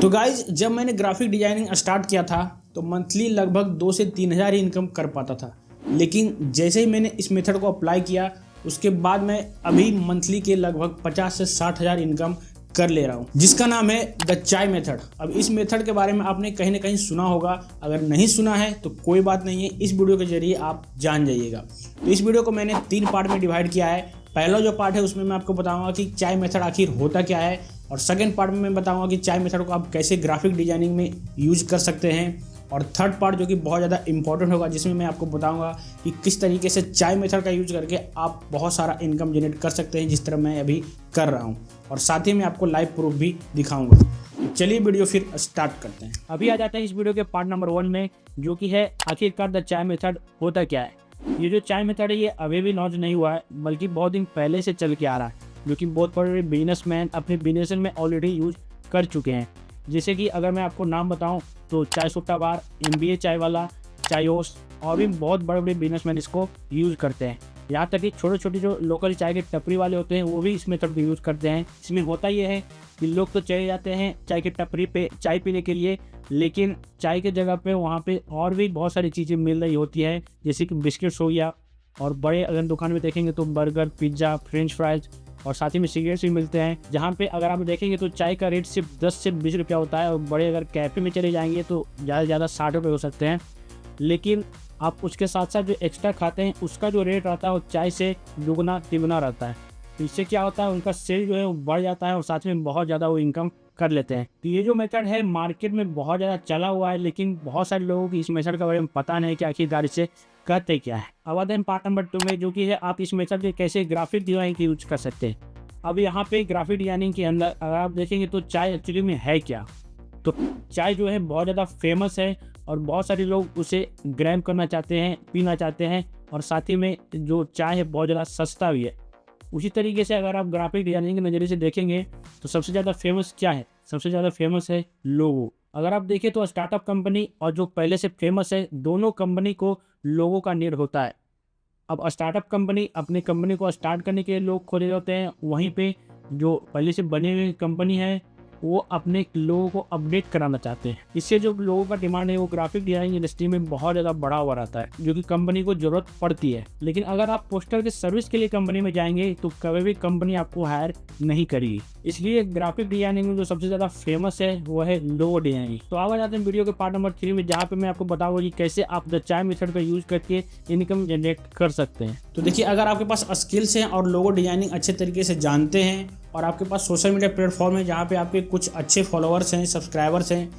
तो गाइज जब मैंने ग्राफिक डिजाइनिंग स्टार्ट किया था तो मंथली लगभग 2 से 3 हज़ार ही इनकम कर पाता था। लेकिन जैसे ही मैंने इस मेथड को अप्लाई किया उसके बाद मैं अभी मंथली के लगभग 50 से 60 हज़ार इनकम कर ले रहा हूँ, जिसका नाम है द चाय मेथड। अब इस मेथड के बारे में आपने कहीं ना कहीं सुना होगा, अगर नहीं सुना है तो कोई बात नहीं है, इस वीडियो के जरिए आप जान जाइएगा। तो इस वीडियो को मैंने 3 पार्ट में डिवाइड किया है। पहला जो पार्ट है उसमें मैं आपको बताऊंगा कि चाय मेथड आखिर होता क्या है, और सेकंड पार्ट में मैं बताऊंगा कि चाय मेथड को आप कैसे ग्राफिक डिजाइनिंग में यूज कर सकते हैं, और थर्ड पार्ट जो कि बहुत ज़्यादा इंपॉर्टेंट होगा जिसमें मैं आपको बताऊंगा कि किस तरीके से चाय मेथड का यूज करके आप बहुत सारा इनकम जनरेट कर सकते हैं, जिस तरह मैं अभी कर रहा हूं, और साथ ही में आपको लाइव प्रूफ भी दिखाऊंगा। तो चलिए वीडियो फिर स्टार्ट करते हैं। अभी आ जाते हैं इस वीडियो के पार्ट नंबर 1 में, जो कि है आखिरकार द चाय मेथड होता क्या है। ये जो चाय मेथड है ये अभी भी लॉन्च नहीं हुआ है, बल्कि बहुत दिन पहले से चल के आ रहा है, जो कि बहुत बड़े बिजनेसमैन अपने बिजनेस में ऑलरेडी यूज कर चुके हैं। जैसे कि अगर मैं आपको नाम बताऊं तो चाय सुट्टा बार, MBA चाय वाला, चायोस, और भी बहुत बड़े बड़े बिजनेसमैन इसको यूज़ करते हैं। यहाँ तक कि छोटे छोटे जो लोकल चाय के टपरी वाले होते हैं वो भी इस मेथड को यूज़ करते हैं। इसमें होता ये है कि लोग तो चले जाते हैं चाय की टपरी पे चाय पीने के लिए, लेकिन चाय के जगह पे वहाँ पे और भी बहुत सारी चीज़ें मिल रही होती है, जैसे कि बिस्किट्स हो गया, और बड़े अगर दुकान में देखेंगे तो बर्गर, पिज्ज़ा, फ्रेंच फ्राइज, और साथ ही में सिगरेट्स भी मिलते हैं। जहाँ पे अगर आप देखेंगे तो चाय का रेट सिर्फ 10 से 20 रुपया होता है, और बड़े अगर कैफ़े में चले जाएंगे तो ज़्यादा से ज़्यादा 60 रुपये हो सकते हैं। लेकिन आप उसके साथ साथ जो एक्स्ट्रा खाते हैं उसका जो रेट रहता है वो चाय से दुगना तिगुना रहता है। तो इससे क्या होता है, उनका सेल जो है वो बढ़ जाता है, और साथ में बहुत ज़्यादा वो इनकम कर लेते हैं। तो ये जो मेथड है मार्केट में बहुत ज़्यादा चला हुआ है, लेकिन बहुत सारे लोगों की इस मेथड के बारे में पता नहीं कि आखिरकार इसे करते क्या है। अब आते हैं पार्ट नंबर 2 में, जो कि है आप इस मेथड के कैसे ग्राफिक डिजाइनिंग की यूज कर सकते हैं। अब यहाँ पे ग्राफिक डिजाइनिंग के अंदर अगर आप देखेंगे तो चाय एक्चुअली में है क्या, तो चाय जो है बहुत ज़्यादा फेमस है, और बहुत सारे लोग उसे ग्रैब करना चाहते हैं, पीना चाहते हैं, और साथ ही में जो चाय है बहुत ज़्यादा सस्ता भी है। उसी तरीके से अगर आप ग्राफिक डिजाइनिंग के नज़रिए से देखेंगे तो सबसे ज़्यादा फेमस क्या है, सबसे ज़्यादा फेमस है लोगो। अगर आप देखें तो स्टार्टअप कंपनी और जो पहले से फेमस है, दोनों कंपनी को लोगों का नीड होता है। अब स्टार्टअप कंपनी अपने कंपनी को स्टार्ट करने के लिए लोग खोले होते हैं, वहीं पे जो पहले से बनी हुई कंपनी है वो अपने लोगों को अपडेट कराना चाहते हैं। इससे जो लोगों का डिमांड है वो ग्राफिक डिजाइनिंग इंडस्ट्री में बहुत ज़्यादा बढ़ा हुआ रहता है, जो कि कंपनी को ज़रूरत पड़ती है। लेकिन अगर आप पोस्टर के सर्विस के लिए कंपनी में जाएंगे तो कभी भी कंपनी आपको हायर नहीं करेगी। इसलिए ग्राफिक डिजाइनिंग में जो सबसे ज़्यादा फेमस है वो है लोगो डिजाइनिंग। तो आगे जाते हैं वीडियो के पार्ट नंबर 3 में, जहाँ पे मैं आपको बताऊंगा कि कैसे आप द चाय मेथड का यूज करके इनकम जनरेट कर सकते हैं। तो देखिए, अगर आपके पास स्किल्स हैं और लोगो डिजाइनिंग अच्छे तरीके से जानते हैं, और आपके पास सोशल मीडिया प्लेटफॉर्म है जहाँ पे आपके कुछ अच्छे फॉलोअर्स हैं, सब्सक्राइबर्स हैं,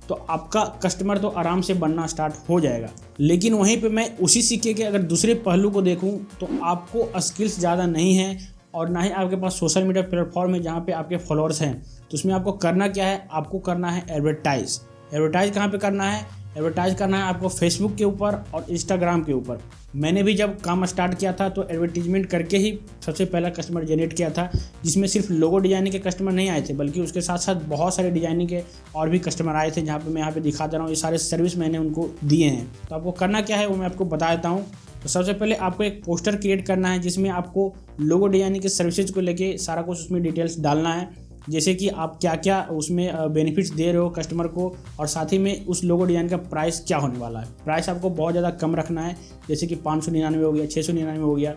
तो आपका कस्टमर तो आराम से बनना स्टार्ट हो जाएगा। लेकिन वहीं पे मैं उसी सिक्के के अगर दूसरे पहलू को देखूं तो आपको स्किल्स ज़्यादा नहीं है, और ना ही आपके पास सोशल मीडिया प्लेटफॉर्म है जहाँ पे आपके फॉलोअर्स हैं। तो उसमें आपको करना क्या है, आपको करना है एडवर्टाइज। एडवर्टाइज कहाँ पे करना है, एडवर्टाइज करना है आपको फेसबुक के ऊपर और इंस्टाग्राम के ऊपर। मैंने भी जब काम स्टार्ट किया था तो एडवर्टीजमेंट करके ही सबसे पहला कस्टमर जनरेट किया था, जिसमें सिर्फ लोगो डिजाइनिंग के कस्टमर नहीं आए थे, बल्कि उसके साथ साथ बहुत सारे डिजाइनिंग के और भी कस्टमर आए थे, जहाँ पे मैं यहाँ पे दिखा दे रहा हूँ। ये सारे सर्विस मैंने उनको दिए हैं। तो आपको करना क्या है वो मैं आपको बता देता हूँ। तो सबसे पहले आपको एक पोस्टर क्रिएट करना है, जिसमें आपको लोगो डिजाइनिंग के सर्विसेज को लेके सारा कुछ उसमें डिटेल्स डालना है, जैसे कि आप क्या क्या उसमें बेनिफिट्स दे रहे हो कस्टमर को, और साथ ही में उस लोगो डिज़ाइन का प्राइस क्या होने वाला है। प्राइस आपको बहुत ज़्यादा कम रखना है, जैसे कि 599 हो गया, 699 हो गया,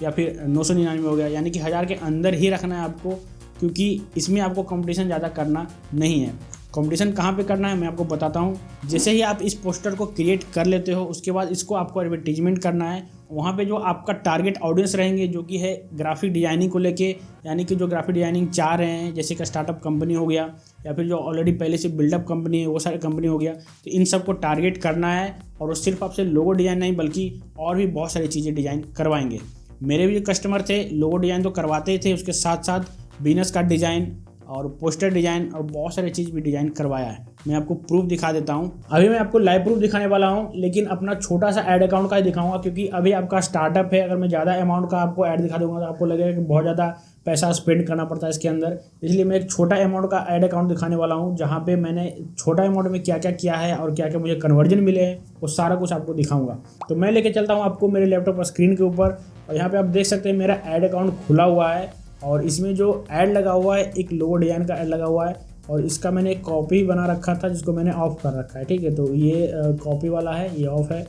या फिर 999 हो गया, यानी कि 1000 के अंदर ही रखना है आपको, क्योंकि इसमें आपको कंपटीशन ज़्यादा करना नहीं है। कंपटीशन कहाँ पे करना है मैं आपको बताता हूँ। जैसे ही आप इस पोस्टर को क्रिएट कर लेते हो उसके बाद इसको आपको एडवर्टीजमेंट करना है। वहाँ पे जो आपका टारगेट ऑडियंस रहेंगे, जो कि है ग्राफिक डिजाइनिंग को लेके, यानी कि जो ग्राफिक डिजाइनिंग चाह रहे हैं, जैसे कि स्टार्टअप कंपनी हो गया, या फिर जो ऑलरेडी पहले से बिल्डअप कंपनी है वो सारी कंपनी हो गया, तो इन सबको टारगेट करना है। और वो सिर्फ आपसे लोगो डिज़ाइन नहीं बल्कि और भी बहुत सारी चीज़ें डिज़ाइन करवाएंगे। मेरे भी जो कस्टमर थे लोगो डिज़ाइन तो करवाते ही थे, उसके साथ साथ बिजनेस कार्ड डिज़ाइन और पोस्टर डिज़ाइन और बहुत सारी चीज़ भी डिज़ाइन करवाया है। मैं आपको प्रूफ दिखा देता हूँ। अभी मैं आपको लाइव प्रूफ दिखाने वाला हूँ, लेकिन अपना छोटा सा ऐड अकाउंट का ही दिखाऊंगा, क्योंकि अभी आपका स्टार्टअप है। अगर मैं ज़्यादा अमाउंट का आपको ऐड दिखा दूंगा तो आपको लगेगा कि बहुत ज़्यादा पैसा स्पेंड करना पड़ता है इसके अंदर। इसलिए मैं एक छोटा अमाउंट का ऐड अकाउंट दिखाने वाला हूँ, जहाँ पे मैंने छोटा अमाउंट में क्या क्या किया है और क्या क्या मुझे कन्वर्जन मिले हैं वो सारा कुछ आपको दिखाऊंगा। तो मैं लेके चलता हूँ आपको मेरे लैपटॉप स्क्रीन के ऊपर, और यहाँ पे आप देख सकते हैं मेरा ऐड अकाउंट खुला हुआ है, और इसमें जो ऐड लगा हुआ है एक लोगो डिजाइन का ऐड लगा हुआ है, और इसका मैंने एक कॉपी बना रखा था जिसको मैंने ऑफ कर रखा है, ठीक है। तो ये कॉपी वाला है, ये ऑफ है,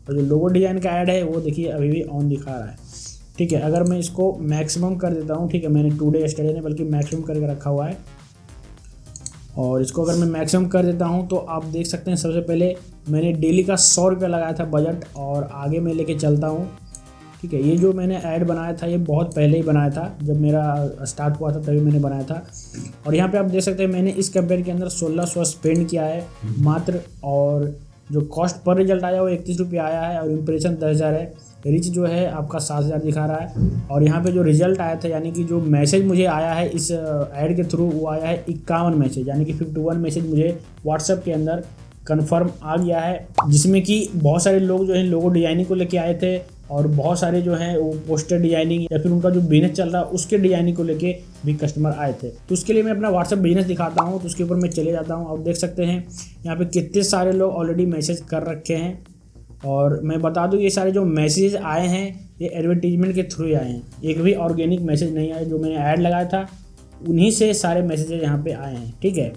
और जो लोगो डिज़ाइन का ऐड है वो देखिए अभी भी ऑन दिखा रहा है, ठीक है। अगर मैं इसको मैक्सिमम कर देता हूँ, ठीक है, मैंने टुडे यस्टरडे ने बल्कि मैक्सिमम करके रखा हुआ है, और इसको अगर मैं मैक्सिमम कर देता हूँ तो आप देख सकते हैं सबसे पहले मैंने डेली का 100 रुपये लगाया था बजट, और आगे मैं लेके चलता हूँ, ठीक है। ये जो मैंने ऐड बनाया था ये बहुत पहले ही बनाया था, जब मेरा स्टार्ट हुआ था तभी मैंने बनाया था। और यहाँ पे आप देख सकते हैं मैंने इस कैंपेन के अंदर 1600 स्पेंड किया है मात्र, और जो कॉस्ट पर रिजल्ट आया वो 31 रुपये आया है, और इम्प्रेशन 10,000 है। रीच जो है आपका 7,000 दिखा रहा है, और यहाँ पे जो रिजल्ट आया था यानी कि जो मैसेज मुझे आया है इस ऐड के थ्रू वो आया है 51 मैसेज, यानी कि 51 मैसेज मुझे व्हाट्सएप के अंदर कंफर्म आ गया है, जिसमें कि बहुत सारे लोग जो है लोगो डिजाइनिंग को लेके आए थे, और बहुत सारे जो हैं वो पोस्टर डिजाइनिंग या फिर उनका जो बिजनेस चल रहा है उसके डिजाइनिंग को लेके भी कस्टमर आए थे। तो उसके लिए मैं अपना व्हाट्सएप बिजनेस दिखाता हूँ, तो उसके ऊपर मैं चले जाता हूँ। आप देख सकते हैं यहाँ पे कितने सारे लोग ऑलरेडी मैसेज कर रखे हैं, और मैं बता दूँ ये सारे जो मैसेज आए हैं ये एडवर्टीजमेंट के थ्रू आए हैं, एक भी ऑर्गेनिक मैसेज नहीं आया। जो मैंने ऐड लगाया था उन्हीं से सारे मैसेजेस यहाँ पे आए हैं, ठीक है।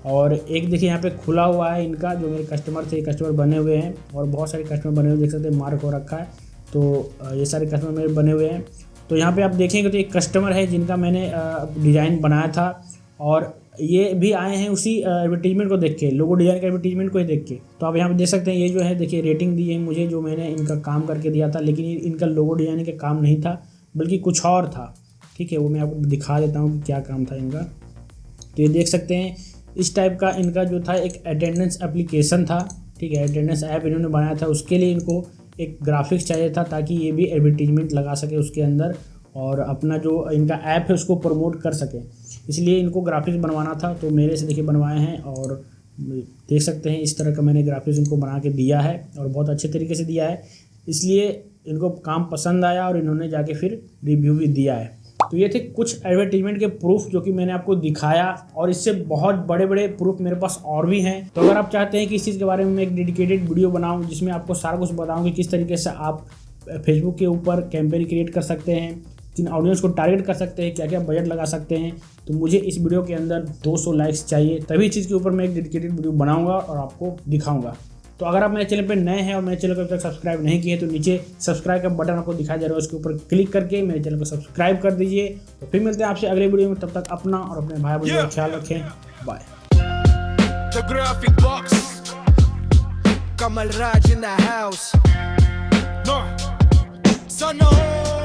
और एक देखिए यहाँ पे खुला हुआ है इनका, जो मेरे कस्टमर थे कस्टमर बने हुए हैं, और बहुत सारे कस्टमर बने हुए देख सकते हैं, मार्क हो रखा है। तो ये सारे कस्टमर मेरे बने हुए हैं। तो यहाँ पे आप देखेंगे तो एक कस्टमर है जिनका मैंने डिज़ाइन बनाया था, और ये भी आए हैं उसी एडवर्टीजमेंट को देख के, लोगो डिज़ाइन का एडवर्टीजमेंट को ही देख के। तो आप यहाँ पे देख सकते हैं ये जो है देखिए रेटिंग दी है मुझे, जो मैंने इनका काम करके दिया था, लेकिन इनका लोगो डिज़ाइन का काम नहीं था बल्कि कुछ और था, ठीक है। वो मैं आपको दिखा देता हूँ कि क्या काम था इनका। तो ये देख सकते हैं इस टाइप का इनका जो था एक अटेंडेंस एप्लीकेशन था, ठीक है। अटेंडेंस ऐप इन्होंने बनाया था, उसके लिए इनको एक ग्राफिक्स चाहिए था ताकि ये भी एडवर्टीजमेंट लगा सके उसके अंदर, और अपना जो इनका ऐप है उसको प्रमोट कर सके, इसलिए इनको ग्राफिक्स बनवाना था। तो मेरे से देखिए बनवाए हैं, और देख सकते हैं इस तरह का मैंने ग्राफिक्स इनको बना के दिया है, और बहुत अच्छे तरीके से दिया है, इसलिए इनको काम पसंद आया और इन्होंने जाके फिर रिव्यू भी दिया है। तो ये थे कुछ एडवर्टीजमेंट के प्रूफ जो कि मैंने आपको दिखाया, और इससे बहुत बड़े बड़े प्रूफ मेरे पास और भी हैं। तो अगर आप चाहते हैं कि इस चीज़ के बारे में मैं एक डेडिकेटेड वीडियो बनाऊं जिसमें आपको सारा कुछ बताऊं कि किस तरीके से आप फेसबुक के ऊपर कैंपेन क्रिएट कर सकते हैं, किन ऑडियंस को टारगेट कर सकते हैं, क्या क्या बजट लगा सकते हैं, तो मुझे इस वीडियो के अंदर 200 लाइक्स चाहिए, तभी इस चीज़ के ऊपर मैं एक डेडिकेटेड वीडियो बनाऊँगा और आपको दिखाऊँगा। तो अगर आप मेरे चैनल पर नए हैं और मेरे चैनल को अभी तक सब्सक्राइब नहीं किए तो नीचे सब्सक्राइब का बटन आपको दिखाई दे रहा है, उसके ऊपर क्लिक करके मेरे चैनल को सब्सक्राइब कर दीजिए। तो फिर मिलते हैं आपसे अगले वीडियो में, तब तक अपना और अपने भाई बहनों का ख्याल रखें। Bye. The graphic box, Kamal Raj in the house. No, so no.